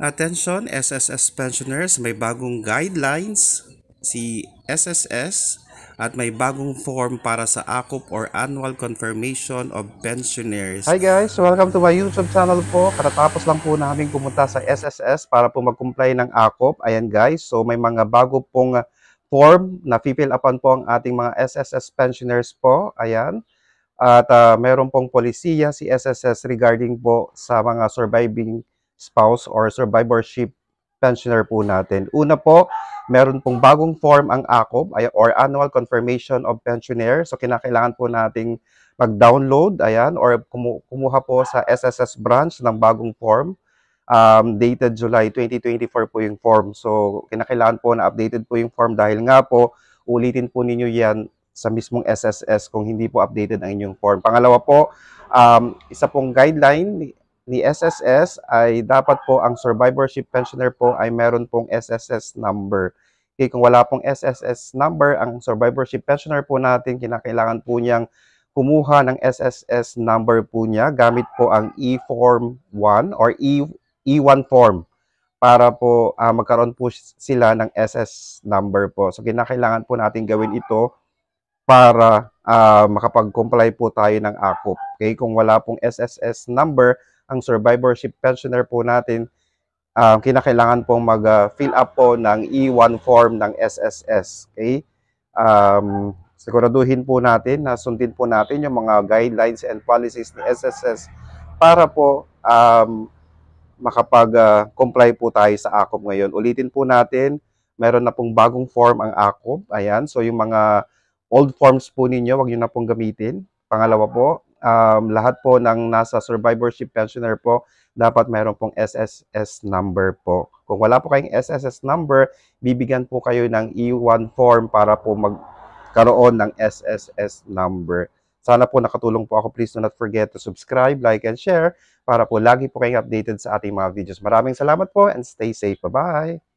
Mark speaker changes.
Speaker 1: Attention SSS pensioners, may bagong guidelines si SSS at may bagong form para sa AKUP or Annual Confirmation of Pensioners.
Speaker 2: Hi guys! Welcome to my YouTube channel po. Katatapos lang po namin pumunta sa SSS para po mag-comply ng AKOP. Ayan guys, so may mga bago pong form na fill upan po ang ating mga SSS pensioners po. Ayan. At meron pong polisiya si SSS regarding po sa mga surviving spouse or survivorship pensioner po natin. Una po, meron pong bagong form ang AKOP or Annual Confirmation of Pensioner. So kinakailangan po nating mag-download, ayan, or kumuha po sa SSS branch ng bagong form. Dated July 2024 po yung form. So kinakailangan po na updated po yung form dahil nga po, ulitin po ninyo yan sa mismong SSS kung hindi po updated ang inyong form. Pangalawa po, isa pong guideline ni SSS ay dapat po ang survivorship pensioner po ay meron pong SSS number. Okay, kung wala pong SSS number, ang survivorship pensioner po natin, kinakailangan po niyang kumuha ng SSS number po niya gamit po ang E-Form 1 or E1 form para po magkaroon po sila ng SS number po. So, kinakailangan po natin gawin ito para makapag-comply po tayo ng AKOP. Okay? Kung wala pong SSS number, ang survivorship pensioner po natin, kinakailangan pong mag-fill up po ng E1 form ng SSS. Okay? Siguraduhin po natin na sundin po natin yung mga guidelines and policies ni SSS para po makapag-comply po tayo sa AKOP ngayon. Ulitin po natin, meron na pong bagong form ang AKOP. Ayan, so yung mga old forms po ninyo, wag nyo na pong gamitin. Pangalawa po, lahat po ng nasa survivorship pensioner po, dapat meron pong SSS number po. Kung wala po kayong SSS number, bibigyan po kayo ng E1 form para po magkaroon ng SSS number. Sana po nakatulong po ako. Please do not forget to subscribe, like, and share para po lagi po kayong updated sa ating mga videos. Maraming salamat po and stay safe. Bye-bye!